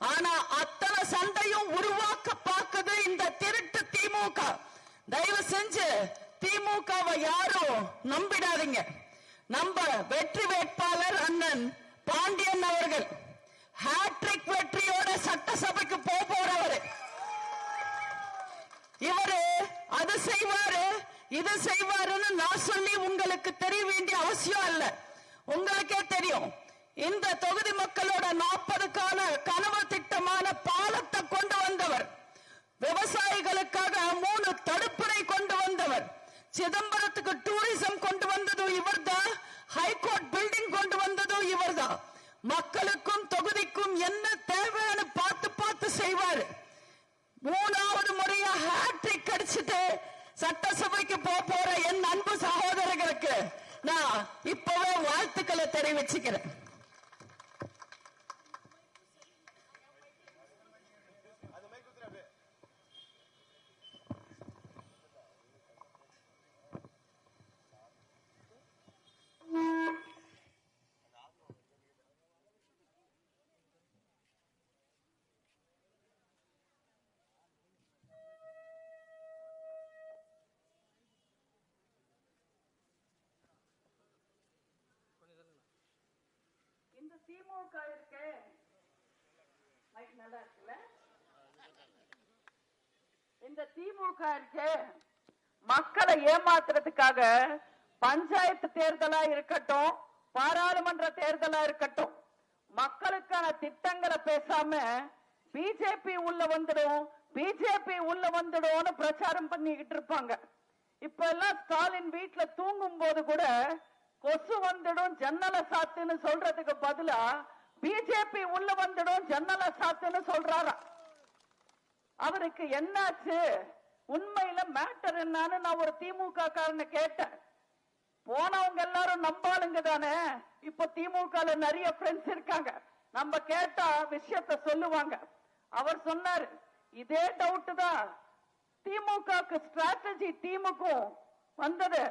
ஆனா அத்தனை சண்டையும் உருவாக்க பார்க்குது இந்த திருட்டு திமுக. தயவு செஞ்சு திமுகவை யாரும் நம்பிடாதீங்க. நம்ம வெற்றி வேட்பாளர் அண்ணன் பாண்டியன் அவர்கள் ஹேட்ரிக் வெற்றியோட சட்டசபைக்கு போறவர். இவரு அது செய்வாரு இது செய்வாருன்னு நான் சொல்லி உங்களுக்கு தெரிய வேண்டிய அவசியம் இல்ல. உங்களுக்கே தெரியும். இந்த தொகுதி மக்களோட 40 கனவு திட்டமான பாலத்தை கொண்டு வந்தவர், விவசாயிகளுக்காக 3 தடுப்பணை கொண்டு வந்தவர், சிதம்பரத்துக்கு டூரிசம் கொண்டு வந்ததும் இவர்தான், ஹைகோர்ட் பில்டிங் கொண்டு வந்ததும் இவர்தான். மக்களுக்கும் தொகுதிக்கும் என்ன தேவைன்னு பார்த்து செய்வார். 3வது முறையா ஹேட்ரிக் அடிச்சுட்டு சட்டசபைக்கு போற என் அன்பு சகோதரர்களுக்கு நான் இப்பவே வாழ்த்துக்களை தெரிவிச்சுக்கிறேன். இந்த திமுக இருக்கு, நல்லா இருக்குல்ல? இந்த திமுக இருக்கு, மக்களை ஏமாத்துறதுக்காக பஞ்சாயத்து தேர்தலா இருக்கட்டும், பாராளுமன்ற தேர்தலா இருக்கட்டும், மக்களுக்கான திட்டங்களை பேசாம பிஜேபி உள்ள வந்துடும் பிஜேபி உள்ள வந்துடும் பிரச்சாரம் பண்ணிக்கிட்டு இருப்பாங்க. இப்ப எல்லாம் ஸ்டாலின் வீட்டுல தூங்கும் போது கூட கொசு வந்துடும் ஜன்னலை சாத்துன்னு சொல்றதுக்கு பதிலா பிஜேபி உள்ள வந்துடும் ஜன்னலை சாத்துன்னு சொல்றாரா. அவருக்கு என்னாச்சு, உண்மையில மேட்டர் என்னன்னு நான் ஒரு திமுக காரனை கேட்டேன். போனவங்க எல்லாரும் நம்பாளுங்க தானே, இப்ப திமுக நிறைய ஃப்ரெண்ட்ஸ் இருக்காங்க, நம்ம கேட்டா விஷயத்த சொல்லுவாங்க. அவர் சொன்னாரு, இதே டவுட் தான் திமுக ஸ்ட்ராட்டஜி டீமுக்கும் வந்தது.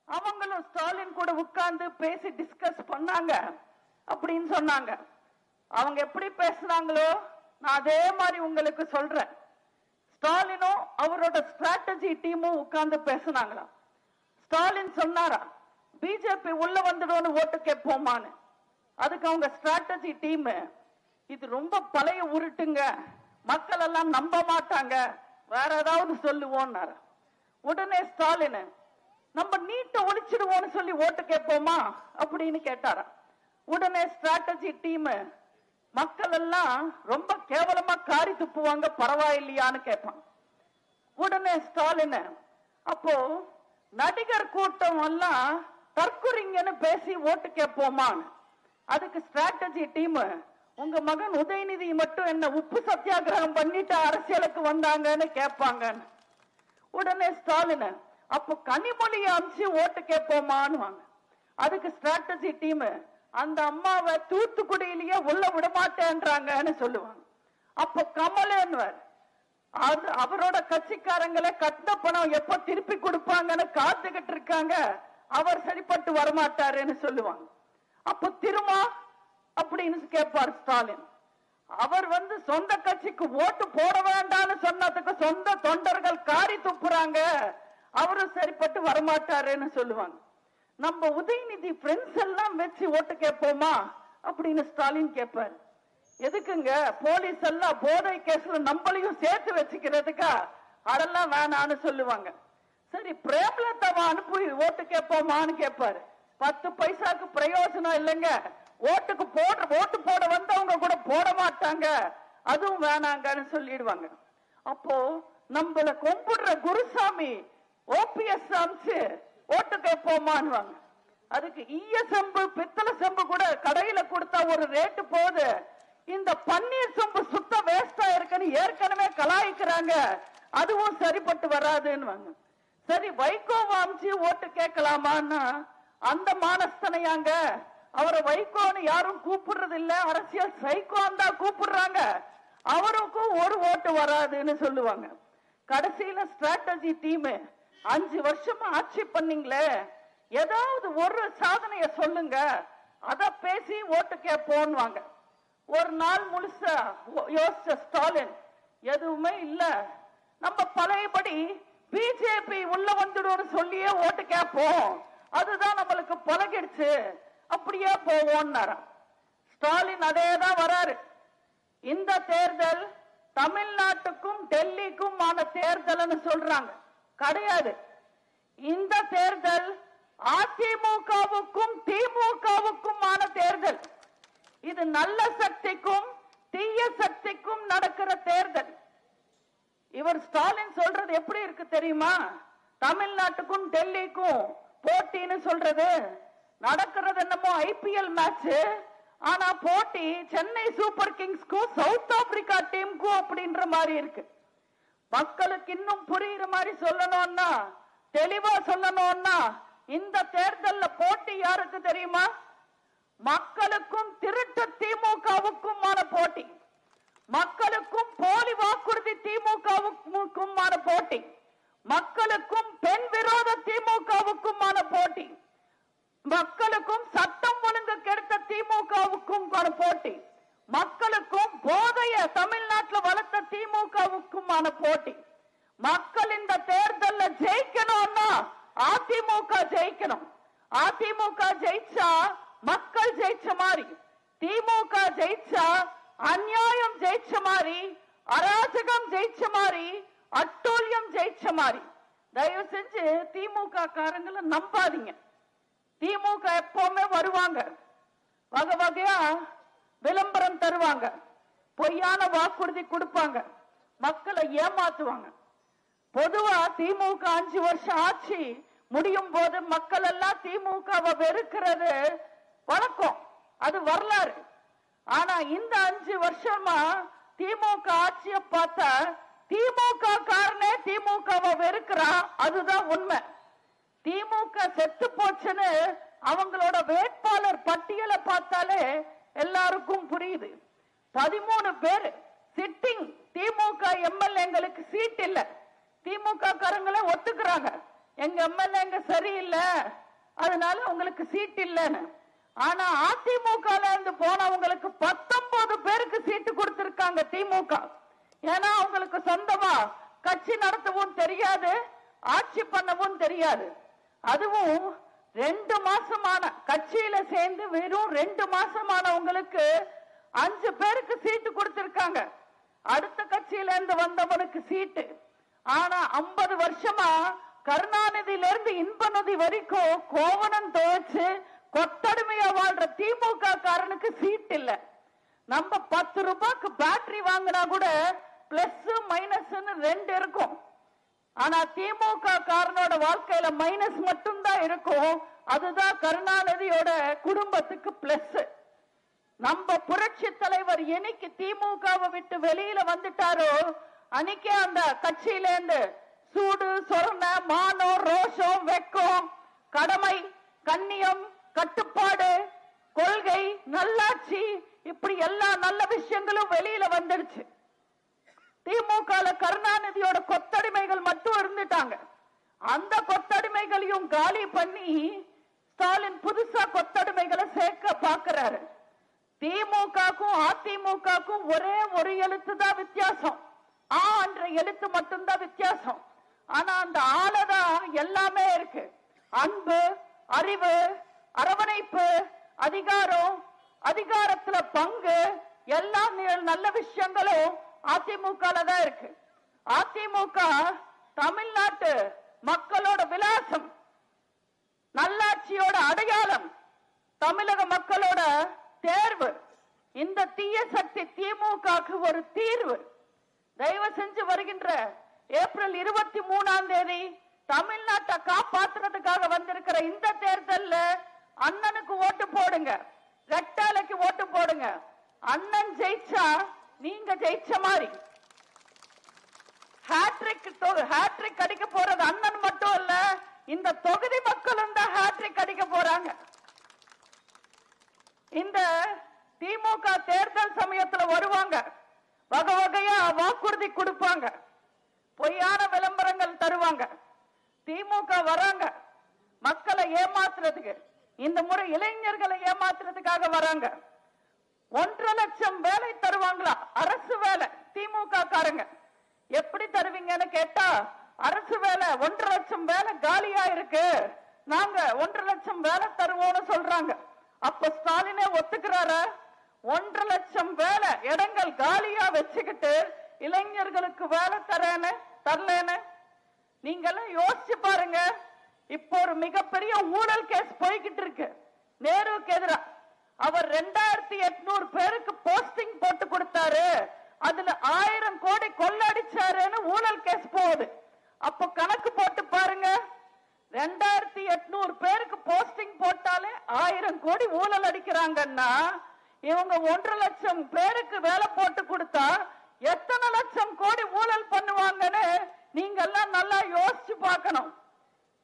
அவங்களும் ஸ்டாலின் கூட உட்கார்ந்து பேசி டிஸ்கஸ் பண்ணாங்க அப்படின்னு சொன்னாங்க. அவங்க எப்படி பேசினாங்களோ நான் அதே மாதிரி உங்களுக்கு சொல்றேன். ஸ்டாலினும் அவரோட ஸ்ட்ராட்டஜி டீமும் உட்கார்ந்து பேசினாங்களா. ஸ்டாலின் சொன்னாரா பிஜேபி உள்ள வந்துடும் ஓட்டு கேட்போமான்னு. அதுக்கு அவங்க ஸ்ட்ராட்டஜி டீம், இது ரொம்ப பழைய உருட்டுங்க, மக்கள் எல்லாம் நம்ப மாட்டாங்க, வேற ஏதாவது சொல்லுவோம். உடனே ஸ்டாலின், நம்ம நீட்டை ஒழிச்சிடுவோம்னு சொல்லி ஓட்டு கேட்போமா அப்படின்னு கேட்டாரா. உடனே ஸ்ட்ராட்டஜி டீம், மக்கள் எல்லாம் ரொம்ப கேவலமா காரி துப்புவாங்க, பரவாயில்லையான்னு கேட்பான். உடனே ஸ்டாலின், அப்போ நடிகர் கூட்டம் எல்லாம் தற்குறிங்கன்னு பேசி ஓட்டு கேட்போமான்னு. அதுக்கு ஸ்ட்ராட்டஜி டீம், உங்க மகன் உதயநிதி மட்டும் என்ன உப்பு சத்தியாகிரகம் பண்ணிட்டு அரசியலுக்கு வந்தாங்கன்னு கேட்பாங்கன்னு. உடனே ஸ்டாலின், அப்போ கனிமொழியை அமிச்சு ஓட்டு கேட்போமான்னு. அதுக்கு ஸ்ட்ராட்டஜி டீம், அந்த அம்மாவை தூத்துக்குடியிலேயே உள்ள விட மாட்டேன்றாங்கன்னு சொல்லுவாங்க. அப்போ கமலன்வர், அவரோட கட்சிக்காரங்களை கட்ட பணம் எப்ப திருப்பி கொடுப்பாங்கன்னு காத்துக்கிட்டு இருக்காங்க, அவர் சரிப்பட்டு வரமாட்டாருன்னு சொல்லுவாங்க. அப்போ திருமா அப்படின்னு கேட்பார் ஸ்டாலின். அவர் சொந்த கட்சிக்கு ஓட்டு போட வேண்டாம்னு சொன்னதுக்கு சொந்த தொண்டர்கள் காரி துப்புறாங்க, அவரும் சரிப்பட்டு வரமாட்டாருன்னு சொல்லுவாங்க. நம்ம உதயநிதி ஃப்ரெண்ட்ஸ் எல்லாம் வச்சு ஓட்டு கேட்போமா அப்படின்னு ஸ்டாலின் கேட்பாரு. எதுக்குங்க, போலீஸ் எல்லாம் போதை கேஸ்ல நம்மளையும் சேர்த்து வச்சுக்கிறதுக்கா, அதெல்லாம் வேணான்னு சொல்லுவாங்க. சரி பிரேமலதாவை அனுப்பி ஓட்டு கேட்போமான்னு கேட்பாரு. 10 பைசாக்கு பிரயோஜனம் இல்லைங்க, ஓட்டு போட வந்தவங்க கூட போட மாட்டாங்க, அதுவும் வேணாங்கன்னு சொல்லிடுவாங்க. அப்போ நம்மள கும்பிடுற குருசாமி ஓபிஎஸ் அமிச்சு ஓட்டு கேட்போமான்னு. அதுக்கு ஈய செம்பு பித்தளை செம்பு கூட கடையில கொடுத்தா ஒரு ரேட்டு போகுது, இந்த பன்னீர் செம்பு சுத்த வேஸ்டா இருக்குன்னு ஏற்கனவே கலாய்க்கிறாங்க, அதுவும் சரிப்பட்டு வராதுன்னு. சரி வைகோவை அமிச்சு ஓட்டு கேட்கலாமான்னா, அந்த மானஸ்தனையாங்க, அவரை வைகோன்னு யாரும் கூப்பிடுறது இல்ல, அரசியல் சைக்கோன்னு தான் கூப்பிடுறாங்க, அவருக்கும் ஒரு ஓட்டு வராதுன்னு சொல்லுவாங்க. கடைசியில ஸ்ட்ராட்டஜி டீம், 5 வருஷமா ஆட்சி பண்ணீங்களே, ஏதாவது ஒரு சாதனைய சொல்லுங்க, அத பேசி ஓட்டு கேட்போன்னுவாங்க. ஒரு நாள் முழுசா யோசிச்ச ஸ்டாலின் எதுவுமே இல்ல, நம்ம பழையபடி பிஜேபி உள்ள வந்துடும் சொல்லியே ஓட்டு கேட்போம், அதுதான் நம்மளுக்கு பழகிடுச்சு, அப்படியே போவோம். ஸ்டாலின் அதேதான் வராரு. இந்த தேர்தல் தமிழ்நாட்டுக்கும் டெல்லிக்கும் ஆன தேர்தல் சொல்றாங்க, கிடையாது. இந்த தேர்தல் அதிமுகவுக்கும் திமுகவுக்கும் ஆன தேர்தல். இது நல்ல சக்திக்கும் தீய சக்திக்கும் நடக்கிற தேர்தல். இவர் ஸ்டாலின் சொல்றது எப்படி இருக்கு தெரியுமா? தமிழ்நாட்டுக்கும் டெல்லிக்கும் போட்டின்னு சொல்றது, நடக்கிறது என்னமோ ஐபிஎல் மேட்ச், ஆனா போட்டி சென்னை சூப்பர் கிங்ஸ்க்கும் சவுத் ஆப்பிரிக்கா டீமுக்கும் அப்படின்ற மாதிரி இருக்கு. மக்களுக்கு இன்னும் புரியுற மாதிரி சொல்லணும்னா, தெளிவா சொல்லணும்னா, இந்த தேர்தல்ல போட்டி யாருக்கு தெரியுமா? மக்களுக்கும் திருட்டு திமுகவுக்குமான போட்டி, மக்களுக்கும் போலி வாக்குறுதி திமுகவுக்குமான போட்டி, மக்களுக்கும் பெண் விரோத திமுகவுக்குமான போட்டி, மக்களுக்கும் சட்டம் ஒழுங்கு கெடுத்த திமுகவுக்கும் போட்டி, மக்களுக்கும் போதைய தமிழ்நாட்டில் வளர்த்த திமுகவுக்குமான போட்டி. மக்கள் இந்த தேர்தலில் ஜெயிக்கணும்னா அதிமுக ஜெயிக்கணும். அதிமுக ஜெயிச்சா மக்கள் ஜெயிச்ச மாதிரி, திமுக ஜெயிச்சா அநியாயம் ஜெயிச்ச மாதிரி, அராஜகம் ஜெயிச்ச மாதிரி, அட்டூழியம் ஜெயிச்ச மாதிரி. தயவு செஞ்சு திமுக காரங்களை நம்பாதீங்க. திமுக எப்பவுமே வருவாங்க, வகை வகையா விளம்பரம் தருவாங்க, பொய்யான வாக்குறுதி கொடுப்பாங்க, மக்களை ஏமாத்துவாங்க. பொதுவா திமுக 5 வருஷம் ஆட்சி முடியும் போது மக்கள் எல்லாம் திமுகவை வெறுக்கிறது வழக்கம், அது வரலாறு. ஆனா இந்த 5 வருஷமா திமுக ஆட்சியை பார்த்தா திமுக காரனே திமுகவை வெறுக்கிறான், அதுதான் உண்மை. திமுக செத்து போச்சுன்னு அவங்களோட வேட்பாளர் பட்டியலை பார்த்தாலே எல்லாருக்கும் புரியுது. 13 பேர் சிட்டிங் திமுக எம்எல்ஏங்களுக்கு சீட் இல்ல. திமுக காரங்களே ஒத்துக்கிறாங்க, எங்க எம்எல்ஏங்க சரியில்லை, அதனால உங்களுக்கு சீட் இல்லைன்னு. ஆனா அதிமுக இருந்து போனவங்களுக்கு 19 பேருக்கு சீட்டு கொடுத்திருக்காங்க திமுக. ஏன்னா அவங்களுக்கு சொந்தமா கட்சி நடத்தவும் தெரியாது, ஆட்சி பண்ணவும் தெரியாது. அதுவும் 2 மாசமான கட்சியில சேர்ந்து வெறும் 2 மாசமானவங்களுக்கு 5 பேருக்கு சீட்டு கொடுத்திருக்காங்க. அடுத்த கட்சியில இருந்து வந்தவனுக்கு சீட்டு. ஆனா 50 வருஷமா கருணாநிதியில இருந்து இன்பநிதி வரைக்கும் கோவணம் துவைச்சு கொத்தடிமையா வாழ்ற திமுக காரனுக்கு சீட் இல்ல. நம்ம 10 ரூபாய்க்கு பேட்டரி வாங்கினா கூட பிளஸ் மைனஸ் 2 இருக்கும். ஆனா திமுக காரனோட வாழ்க்கையில மைனஸ் மட்டும் தான் இருக்கும். அதுதான் கருணாநிதியோட குடும்பத்துக்கு பிளஸ். நம்ம புரட்சி தலைவர் என்னைக்கு திமுகவை விட்டு வெளியில வந்துட்டாரோ அன்னைக்கே அந்த கட்சியில இருந்து சூடு சொரண மானம் ரோஷம் வெக்கம் கடமை கண்ணியம் கட்டுப்பாடு கொள்கை நல்லாட்சி இப்படி எல்லா நல்ல விஷயங்களும் வெளியில வந்துடுச்சு. திமுக கருணாநிதியோட கொத்தடிமைகள் மட்டும் இருந்துட்டாங்க. அந்த கொத்தடிமைகளையும் காலி பண்ணி ஸ்டாலின் புதுசா கொத்தடிமைகளை சேர்க்க பாக்குறாரு. திமுகக்கும் அதிமுகக்கும் ஒரே ஒரு எழுத்து தான் வித்தியாசம், ஆ என்ற எழுத்து மட்டும்தான் வித்தியாசம். ஆனா அந்த ஆளதான் எல்லாமே இருக்கு. அன்பு அறிவு அரவணைப்பு அதிகாரம் அதிகாரத்துல பங்கு எல்லா நல்ல விஷயங்களும் அதிமுக தான் இருக்கு. அதிமுக தமிழ்நாட்டு மக்களோட விலாசம், நல்லாட்சியோட அடையாளம், தமிழக மக்களோட தேர்வு. இந்த தீய சக்தி திமுகவுக்கு ஒரு தீர்வு. தயவு செஞ்சு வருகின்ற ஏப்ரல் 23ஆம் தேதி தமிழ்நாட்டை காப்பாற்றுறதுக்காக வந்திருக்கிற இந்த தேர்தல்ல அண்ணனுக்கு ஓட்டு போடுங்க, ரெட்டாலைக்கு ஓட்டு போடுங்க. அண்ணன் ஜெயிச்சா நீங்க ஜெயிச்ச மாதிரி. ஹேட்ரிக் அடிக்க போறது அண்ணன் மட்டும் இல்ல, இந்த தொகுதி மக்களும் தான் ஹேட்ரிக் அடிக்க போறாங்க. இந்த திமுக தேர்தல் சமயத்துல வருவாங்க, வகை வகையா வாக்குறுதி கொடுப்பாங்க, பொய்யான விளம்பரங்கள் தருவாங்க. திமுக வராங்க மக்களை ஏமாத்துறதுக்கு, இந்த முறை இளைஞர்களை ஏமாத்துறதுக்காக வராங்க. 1.5 லட்சம் வேலை தருவாங்களா? அரசு வேலை. திமுக காரங்க எப்படி தருவீங்கன்னு கேட்டா, அரசு வேலை 1.5 லட்சம் வேலை காலியா இருக்கு, நாங்க 1.5 லட்சம் வேலை தருவோம்னு சொல்றாங்க. அப்ப ஸ்டாலினே ஒத்துக்கிறாரு. 1.5 லட்சம் வேலை இடங்கள் காலியா வச்சுக்கிட்டு இளைஞர்களுக்கு வேலை தரலன்னு நீங்க எல்லாம் யோசிச்சு பாருங்க. இப்போ ஒரு மிகப்பெரிய ஊழல் கேஸ் போய்கிட்டு இருக்கு நேருவுக்கு எதிரா. அவர் 2800 பேருக்கு போஸ்டிங் போட்டு கொடுத்தாரு, அதுல 1000 கோடி கொள்ளடிச்சாருன்னு ஊழல் கேஸ் போகுது. அப்ப கணக்கு போட்டு பாருங்க, 2800 பேருக்கு போஸ்டிங் போட்டாலே 1000 கோடி ஊழல் அடிக்கிறாங்கன்னா, இவங்க 1.5 லட்சம் பேருக்கு வேலை போட்டு கொடுத்தா எத்தனை லட்சம் கோடி ஊழல் பண்ணுவாங்கன்னு நீங்க எல்லாம் நல்லா யோசிச்சு பார்க்கணும்.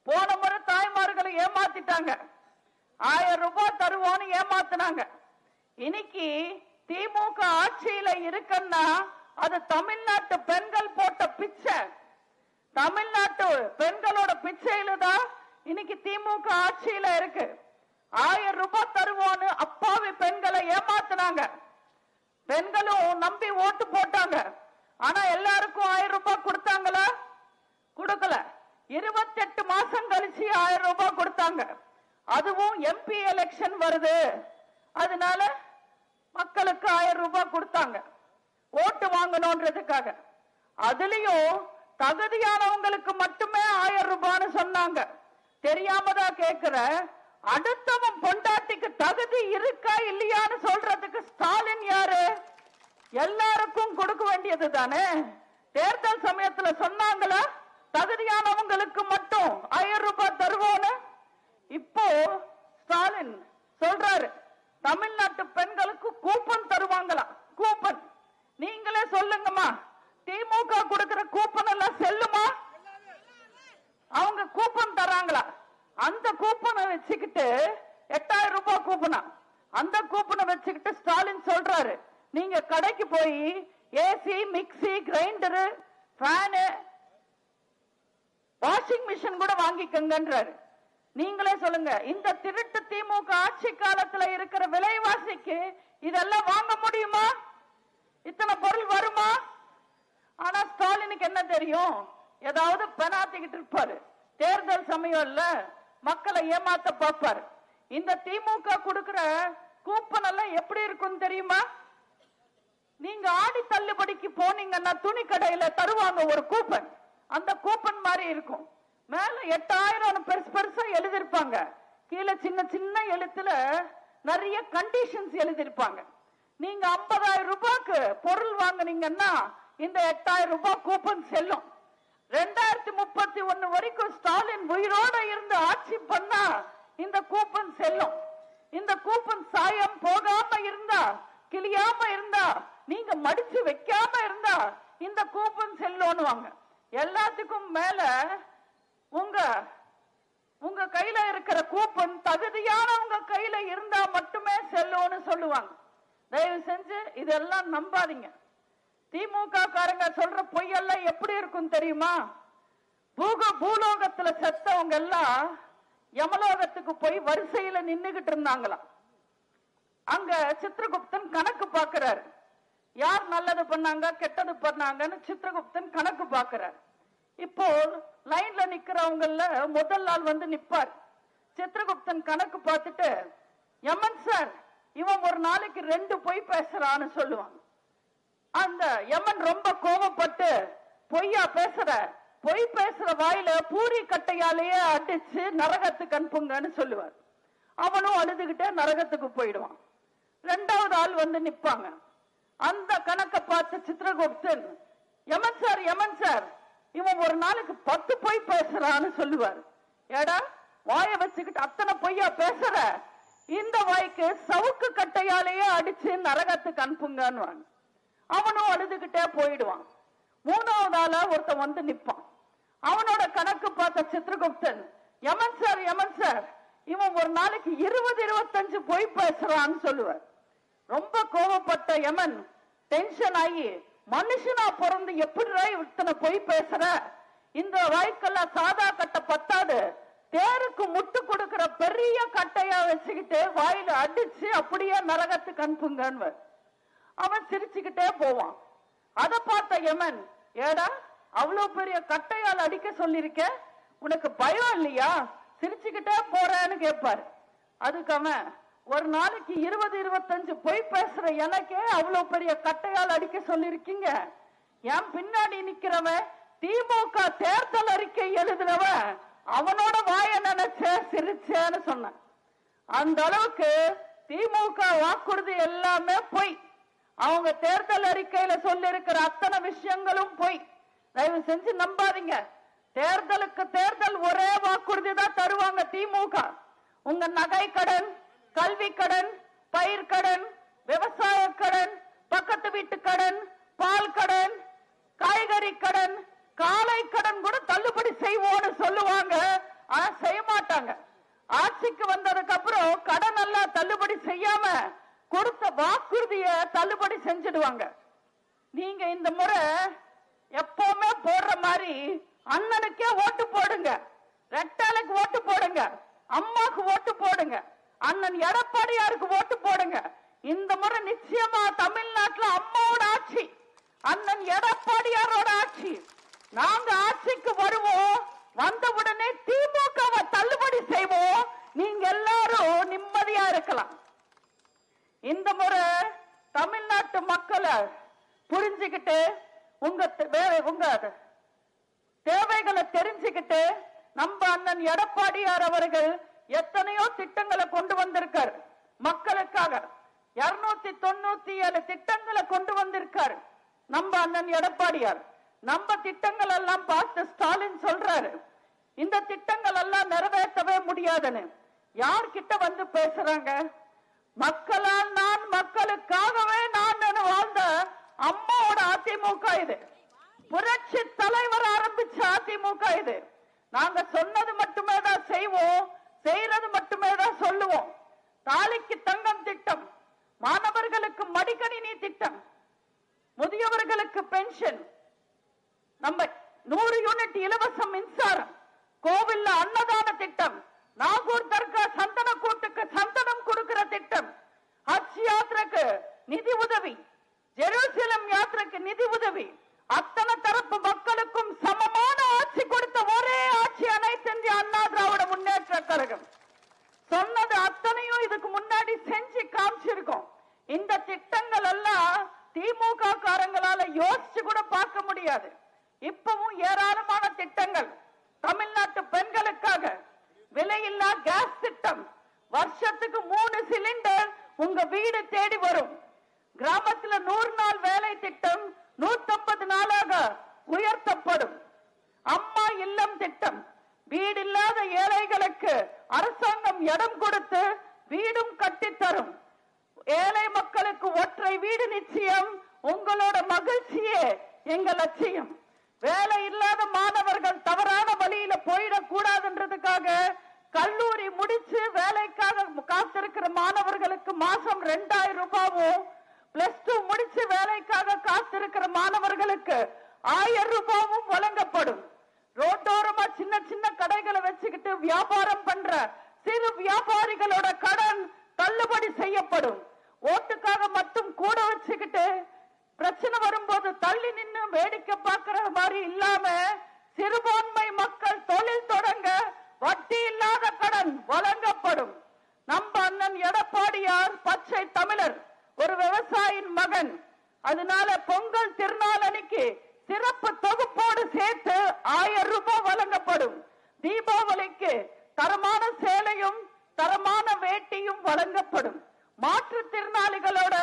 போன முறை தாய்மார்களை ஏமாத்திட்டாங்க, 1000 ரூபாய் தருவோன்னு ஏமாத்தினாங்க. இன்னைக்கு திமுக ஆட்சியில இருக்குன்னா அது தமிழ்நாட்டு பெண்கள் போட்ட பிச்சை. தமிழ்நாட்டு பெண்களோட பிச்சையில தான் இன்னைக்கு திமுக ஆட்சியில இருக்கு. 1000 ரூபாய் தருவோன்னு அப்பாவி பெண்களை ஏமாத்தினாங்க. பெண்களும் நம்பி ஓட்டு போட்டாங்க. ஆனா எல்லாருக்கும் 1000 ரூபாய் கொடுத்தாங்களா? கொடுக்கல. 28 மாசம் கழிச்சு 1000 ரூபாய் கொடுத்தாங்க. அதுவும் எம்பி எலெக்ஷன் வருது, அதனால மக்களுக்கு 1000 ரூபாய் கொடுத்தாங்க ஓட்டு வாங்கணும்ன்றதுக்காக. அதுலயும் தகுதியானவங்களுக்கு மட்டுமே 1000 ரூபான்னு சொன்னாங்க. தெரியாம தான் கேட்கிற, அடுத்தவன் பொண்டாட்டிக்கு தகுதி இருக்கா இல்லையான்னு சொல்றதுக்கு ஸ்டாலின் யாரு? எல்லாருக்கும் கொடுக்க வேண்டியது தானே. தேர்தல் சமயத்துல சொன்னாங்களா தகுதியானவங்களுக்கு மட்டும் 1000 ரூபாய் தருவோன்னு? இப்போ ஸ்டாலின் சொல்றாரு தமிழ்நாட்டு பெண்களுக்கு கூப்பன் தருவாங்களா? கூப்பன். நீங்களே சொல்லுங்கம்மா, திமுக கொடுக்கிற கூப்பன் எல்லாம் செல்லுமா? அவங்க கூப்பன் தராங்களா? அந்த கூப்பனை வச்சுக்கிட்டு 8000 ரூபாய் கூப்பனா, அந்த கூப்பனை வச்சுக்கிட்டு ஸ்டாலின் சொல்றாரு, நீங்க கடைக்கு போய் AC, mixie, grinder, fan, washing machine கூட வாங்கிக்கங்கன்றாரு. நீங்களே சொல்லுங்க, இந்த திருட்டு திமுக ஆட்சி காலத்துல இருக்கிற விலைவாசிக்கு இதெல்லாம் வாங்க முடியுமா? இத்தனை பொருள் வருமா? ஆனா ஸ்டாலினுக்கு என்ன தெரியும்? ஏதாவது பெனாத்திக்கிட்டு இருப்பாரு. தேர்தல் சமயம்ல மக்களை ஏமாத்த பார்ப்பாரு. இந்த திமுக கொடுக்கிற கூப்பன் எல்லாம் எப்படி இருக்கும் தெரியுமா? நீங்க ஆடி தள்ளுபடிக்கு போனீங்கன்னா துணி கடையில தருவாங்க ஒரு கூப்பன். அந்த கூப்பன் மாதிரி இருக்கும். மேல 8000 பெருசு பெருசா எழுதிருப்பாங்க, கீழே சின்ன சின்ன எழுத்துல நிறைய கண்டிஷன்ஸ் எழுதிருப்பாங்க. நீங்க 50,000 ரூபாய்க்கு பொருள் வாங்குனீங்கன்னா இந்த 8000 ரூபாய் கூப்பன் செல்லும். 2031 வரைக்கும் ஸ்டாலின் உயிரோட இருந்து ஆட்சி பண்ணா இந்த கூப்பன் செல்லும். இந்த கூப்பன் சாயம் போகாம இருந்தா, கிளியாம இருந்தா, நீங்க மடிச்சு வைக்காம இருந்தா இந்த கூப்பன் செல்லும்னுவாங்க. எல்லாத்துக்கும் மேல உங்க கையில இருக்கிற கூப்பன் தகுதியானவங்க கையில இருந்தா மட்டுமே செல்லும்னு சொல்லுவாங்க. தயவு செஞ்சு இதெல்லாம் நம்பாதீங்க. திமுக காரங்க சொல்ற பொய்யெல்லாம் எப்படி இருக்கும் தெரியுமா? பூலோகத்துல செத்தவங்க எல்லாம் யமலோகத்துக்கு போய் வரிசையில நின்னுகிட்டு இருந்தாங்களாம். அங்க சித்திரகுப்தன் கணக்கு பாக்குறாரு, யார் நல்லது பண்ணாங்க கெட்டது பண்ணாங்கன்னு சித்திரகுப்தன் கணக்கு பாக்குறாரு. இப்போ லைன்ல நிக்கிறவங்கல முதல் நாள் வந்து நிப்பார். சித்திரகுப்தன் கணக்கு பார்த்துட்டு, யமன் சார், இவன் ஒரு நாளைக்கு 2 பொய் பேசுறான்னு சொல்லுவாங்க. அந்த யமன் ரொம்ப கோபப்பட்டு, பொய்யா பேசுற, பொய் பேசுற வாயில பூரி கட்டையாலேயே அடிச்சு நரகத்துக்கு அனுப்புங்கன்னு சொல்லுவார். அவனும் அழுதுகிட்டே நரகத்துக்கு போயிடுவான். 2வது ஆள் வந்து நிப்பாங்க. அந்த கணக்கை பார்த்து சித்திரகுப்தன், யமன் சார், யமன் சார், இவன் ஒரு நாளைக்கு 10 பொய் பேசுறான்னு சொல்லுவார். ஏடா வாய வச்சுக்கிட்டு அத்தனை பொய்யா பேசுற, இந்த வாய்க்கு சவுக்கு கட்டையாலேயே அடிச்சு நரகத்துக்கு அனுப்புங்கன்னு. அவனும் அழுதுகிட்டே போயிடுவான். 3வது ஆளா ஒருத்தன் வந்து நிப்பான். அவனோட கணக்கு பார்த்த சித்திரகுப்தன், யமன் சார், யமன் சார், இவன் ஒரு நாளைக்கு 20-25 பொய் பேசுறான்னு சொல்லுவார். ரொம்ப கோபப்பட்ட யமன் டென்ஷன் ஆகி, மனுஷனா பிறந்து எப்படி இத்தனை பொய் பேசுற, இந்த வாய்க்கெல்லாம் சாதா கட்ட பத்தாது, தேருக்கு முட்டு கொடுக்கிற பெரிய கட்டையா வச்சுக்கிட்டு வாயில அடிச்சு அப்படியே நரகத்துக்கு அனுப்புங்க. அவன் சிரிச்சுக்கிட்டே போவான். அதை பார்த்த யமன், ஏடா அவ்வளவு பெரிய கட்டையால் அடிக்க சொல்லிருக்க, உனக்கு பயம் இல்லையா, சிரிச்சுக்கிட்டே போறேன்னு கேட்பாரு. அதுக்கு அவன், ஒரு நாளைக்கு 20-25 பொய் பேசுற எனக்கே அவ்வளவு பெரிய கட்டையால் அடிக்க சொல்லிருக்கீங்க, என் பின்னாடி நிக்கிறவன் திமுக தேர்தல் அறிக்கை எழுதினவன், அவனோட வாய நினைச்ச சிரிச்சேன்னு சொன்ன. அந்த அளவுக்கு திமுக வாக்குறுதி எல்லாமே பொய். அவங்க தேர்தல் அறிக்கையில சொல்லி இருக்கிற அத்தனை விஷயங்களும் பொய். தயவு செஞ்சு நம்பாதீங்க. தேர்தலுக்கு தேர்தல் ஒரே வாக்குறுதி தான் தருவாங்க திமுக. உங்க நகை கடன், கல்வி கடன், பயிர் கடன், விவசாய கடன், பக்கத்து வீட்டு கடன், பால் கடன், காய்கறி கடன், காலை கடன் கூட தள்ளுபடி செய்வோம்னு சொல்லுவாங்க. ஆனா செய்ய மாட்டாங்க. ஆட்சிக்கு வந்ததுக்கு அப்புறம் கடன் எல்லாம் தள்ளுபடி செய்யாம கொடுத்த வாக்குறுதிய தள்ளுபடி செஞ்சிடுவாங்க. நீங்க இந்த முறை எப்பவுமே போடுற மாதிரி அண்ணனுக்கே ஓட்டு போடுங்க, ரெட்டாளுக்கு ஓட்டு போடுங்க, அம்மாக்கு ஓட்டு போடுங்க, அண்ணன் எடப்பாடியாருக்கு ஓட்டு போடுங்க. இந்த முறை நிச்சயமா தமிழ்நாட்டுல அம்மாவோட ஆட்சி, அண்ணன் எடப்பாடியாரோட ஆட்சி. நாங்க ஆட்சிக்கு வருவோம், வந்தவுடனே திமுகவை தள்ளுபடி செய்வோம். நீங்க எல்லாரும் நிம்மதியா இருக்கலாம். இந்த முறை தமிழ்நாட்டு மக்களை புரிஞ்சுக்கிட்டு உங்க தேவைகளை தெரிஞ்சுக்கிட்டு நம்ம அண்ணன் எடப்பாடியார் அவர்கள் எத்தனையோ திட்டங்களை கொண்டு வந்திருக்காரு மக்களுக்காக. 297 திட்டங்களை கொண்டு வந்திருக்காரு நம்ம அண்ணன் எடப்பாடியார். நம்ம திட்டங்கள் எல்லாம் பார்த்து ஸ்டாலின் சொல்றாரு, இந்த திட்டங்கள் எல்லாம் நிறைவேற்றவே முடியாதுன்னு. யார்கிட்ட வந்து பேசுறாங்க? மக்களால் நான், மக்களுக்காகவே நான் வாழ்ந்த அம்மாவோட அதிமுக இது. புரட்சி தலைவர் ஆரம்பிச்ச அதிமுக இது. நாங்க சொன்னது மட்டுமே தான் செய்வோம், செய்யறது மட்டுமே தான் சொல்லுவோம். தாலிக்கு தங்கம் திட்டம், மாணவர்களுக்கு மடிக்கணினி திட்டம், முதியவர்களுக்கு பென்ஷன், நம்ம 100 யூனிட் இலவச மின்சாரம், கோவில்ல அன்னதான திட்டம், நாகூர் தர்கா சந்தன கூட்டுக்கு சந்தனம் கொடுக்கிற திட்டம், ஹஜ் யாத்திரைக்கு நிதி உதவி, ஜெருசலம் யாத்திரைக்கு நிதி உதவி, அத்தனை தரப்பு மக்களுக்கும் சமமான ஆட்சி கொடுத்த ஒரே ஆட்சி அனைத்து இந்திய அண்ணா திராவிட முன்னேற்ற கழகம். சொன்னது அத்தனையும் இதுக்கு முன்னாடி செஞ்சு காமிச்சிருக்கோம். இந்த திட்டங்கள் எல்லாம் திமுக காரங்களால யோசிச்சு கூட பார்க்க முடியாது. இப்பவும் ஏராளமான திட்டங்கள். தமிழ்நாட்டு பெண்களுக்காக விலையில்லா கேஸ் திட்டம், வருஷத்துக்கு 3 சிலிண்டர் உங்க வீடு தேடி வரும். கிராமத்துல 100 நாள் வேலை திட்டம் 150 நாளாக உயர்த்தப்படும். அம்மா இல்லம் திட்டம், வீடு இல்லாத ஏழைகளுக்கு அரசாங்கம் இடம் கொடுத்து வீடும் கட்டித்தரும். ஏழை மக்களுக்கு ஒற்றை வீடு நிச்சயம். உங்களோட மகிழ்ச்சியே எங்க லட்சியம். வேலை இல்லாத மாணவர்கள் தவறான வழியில போயிடக்கூடாதுன்றதுக்காக கல்லூரி முடிச்சு வேலைக்காக காத்திருக்கிற மாணவர்களுக்கு மாசம் 2000 ரூபாயும், +2 முடிச்சு வேலைக்காக காத்திருக்கிற மாணவர்களுக்கு 1000 ரூபாயும் வழங்கப்படும். ரோட்டோரமா சின்ன சின்ன கடைகளை வச்சுக்கிட்டு வியாபாரம் பண்ற சிறு வியாபாரிகளோட கடன் தள்ளுபடி செய்யப்படும். ஓட்டுக்காக மட்டும் கூட வச்சுக்கிட்டு பிரச்சனை வரும்போது தள்ளி நின்று வேடிக்கை பார்க்கிற மாதிரி இல்லாம சிறுபான்மை மக்கள் தொழில் தொடங்க வட்டி இல்லாத கடன் வழங்கப்படும். நம்ம அண்ணன் எடப்பாடியார் பச்சை தமிழர், ஒரு விவசாயியின் மகன். அதனால பொங்கல் திருநாள் அன்னைக்கு சிறப்பு தொகுப்போடு சேர்த்து 1000 ரூபாய் வழங்கப்படும். தீபாவளிக்கு தரமான சேலையும் தரமான வேட்டியும் வழங்கப்படும். மாற்றுத்திறனாளிகளோட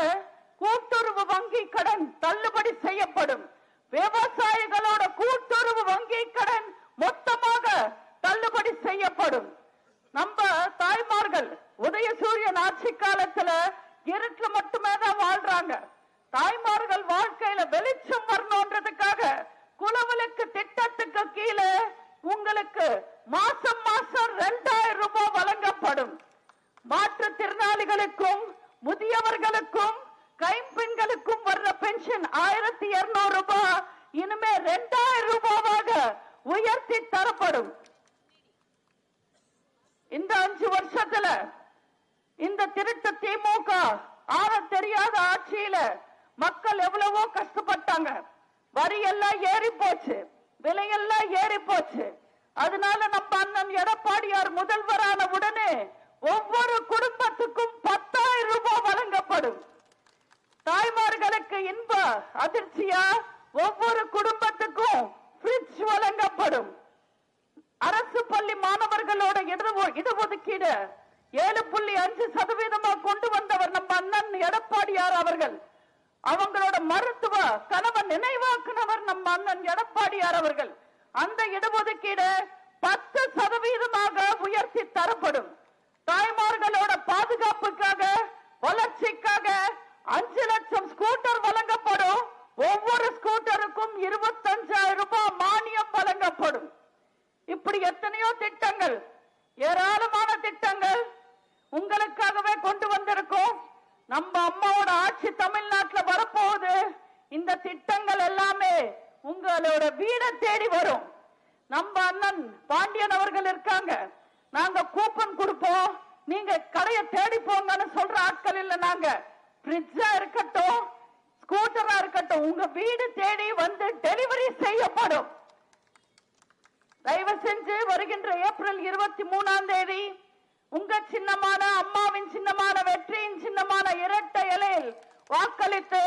கூட்டுறவு வங்கி கடன் தள்ளுபடி செய்யப்படும். விவசாயிகளோட கூட்டுறவு வங்கி கடன் மொத்தமாக தள்ளுபடி செய்யப்படும். நம்ம தாய்மார்கள் உதயசூரியன் ஆட்சி காலத்துல இருட்டுல மட்டுமே தான் வாழ்றாங்க. தாய்மார்கள் வாழ்க்கையில வெளிச்சம் வரணும்ன்றதுக்காக குலவிளக்கு திட்டத்துக்கு கீழே உங்களுக்கு மாசம் மாசம் 2000 ரூபாய் வழங்கப்படும். மாற்றுத்திறனாளிகளுக்கும் முதியவர்களுக்கும் கைம்பெண்களுக்கும் வர்ற பென்ஷன் 1200 ரூபாய் இனிமே 2000 ரூபாவாக உயர்த்தி தரப்படும். இந்த 5 வருஷத்துல இந்த திருட்டு திமுக ஆக தெரியாத ஆட்சியில மக்கள் எவ்வளவோ கஷ்டப்பட்டாங்க. வரி எல்லாம் ஏறி போச்சு, விலையெல்லாம் ஏறி போச்சு. அதனால நம்ம அண்ணன் எடப்பாடியார் முதல்வரான உடனே ஒவ்வொரு குடும்பத்துக்கும் 10,000 ரூபாய் வழங்கப்படும். தாய்மார்களுக்கு இன்ப அதிர்ச்சியா ஒவ்வொரு குடும்பத்துக்கும் ஃப்ரிட்ஜ் வழங்கப்படும். அரசு பள்ளி மாணவர்களோட இடஒதுக்கீடு 7.5% கொண்டு வந்தவர் நம்ம அண்ணன் எடப்பாடியார் அவர்கள். அவங்களோட மருத்துவ கனவை நினைவாக்குனவர் நம்ம அண்ணன் எடப்பாடியார் அவர்கள். அந்த இடஒதுக்கீடு 10% உயர்த்தி தரப்படும். தாய்மார்களோட பாதுகாப்புக்காக வளர்ச்சிக்காக 5 லட்சம் ஸ்கூட்டர் வழங்கப்படும். ஒவ்வொரு ஸ்கூட்டருக்கும் 25,000 ரூபாய் மானியம் வழங்கப்படும். இப்படி எத்தனையோ திட்டங்கள், ஏராளமான திட்டங்கள் உங்களுக்காகவே கொண்டு வந்திருக்கோம். நம்ம அம்மாவோட ஆட்சி தமிழ்நாட்டில் வரப்போகுது. இந்த திட்டங்கள் எல்லாமே உங்களோட வீடை தேடி வரும். நம்ம அண்ணன் பாண்டியன் அவர்கள் இருக்காங்க. நாங்க கூப்பன் கொடுப்போம், நீங்க கடையை தேடி போங்கன்னு சொல்ற ஆட்கள் இல்ல. நாங்க ஃப்ரிட்ஜா இருக்கட்டும், ஸ்கூட்டரா இருக்கட்டும், உங்க வீடு தேடி வந்து டெலிவரி செய்யப்படும். தயவு செஞ்சு வருகின்ற ஏப்ரல் 23ஆம் தேதி உங்க சின்னமான, அம்மாவின் சின்னமான, வெற்றியின் சின்னமான இரட்டை இலையில் வாக்களித்து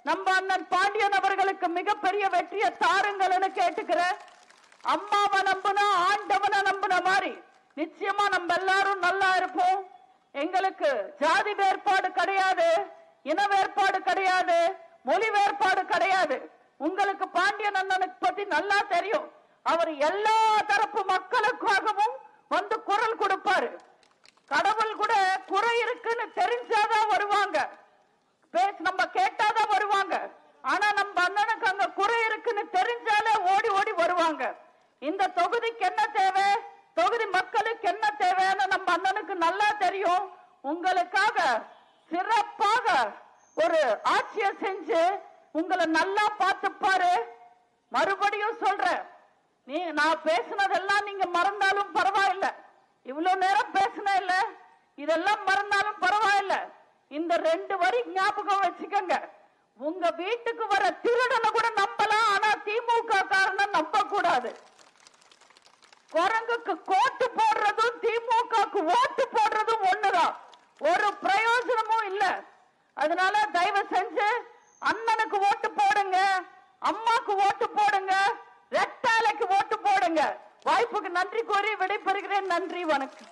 நம்ம அண்ணன் பாண்டியன் அவர்களுக்கு மிகப்பெரிய வெற்றியை தாருங்கள்னு கேட்டுக்கிறேன். அம்மாவை நம்புனா ஆண்டவனை நம்புன மாதிரி நிச்சயமா நம்ம எல்லாரும் நல்லா இருப்போம். எங்களுக்கு ஜாதி வேறுபாடு கிடையாது, இன வேறுபாடு கிடையாது, மொழி வேறுபாடு கிடையாது. உங்களுக்கு பாண்டியன் அண்ணனுக்கு பத்தி நல்லா தெரியும். அவர் எல்லா தரப்பு மக்களுக்காகவும் வந்து குரல் கொடுப்பாரு. கடவுள் கூட குறை இருக்குன்னு தெரிஞ்சாதான் வருவாங்க, நம்ம கேட்டாதான் வருவாங்க. ஆனா நம்ம அண்ணனுக்கு அங்க குறை இருக்குன்னு தெரிஞ்சாலே ஓடி ஓடி வருவாங்க. இந்த தொகுதிக்கு என்ன தேவை, தொகுதி மக்களுக்கு என்ன தேவைன்னு நம்ம அண்ணனுக்கு நல்லா தெரியும். உங்களுக்காக சிறப்பாக ஒரு ஆட்சியை செஞ்சு உங்களை நல்லா பார்த்துப்பாரு. மறுபடியும் சொல்றேன், நான் பேசினதெல்லாம் நீங்க மறந்தாலும் பரவாயில்ல. இவ்வளவு நேரம் பேசின இல்ல, இதெல்லாம் மறந்தாலும் பரவாயில்ல. இந்த 2 வரி ஞாபகம் வச்சுக்கோங்க. உங்க வீட்டுக்கு வர திருடனை கூட நம்பலாம், ஆனா திமுக காரனை நம்ப கூடாது. குரங்குக்கு கோட்டு போடுறதும் திமுகக்கு ஓட்டு போடுறதும் ஒண்ணுதான், ஒரு பிரயோஜனமும் இல்ல. அதனால தயவு செஞ்சு அண்ணனுக்கு ஓட்டு போடுங்க, அம்மாக்கு ஓட்டு போடுங்க, ரெட்டாலைக்கு ஓட்டு போடுங்க. வாய்ப்புக்கு நன்றி கூறி விடைபெறுகிறேன். நன்றி, வணக்கம்.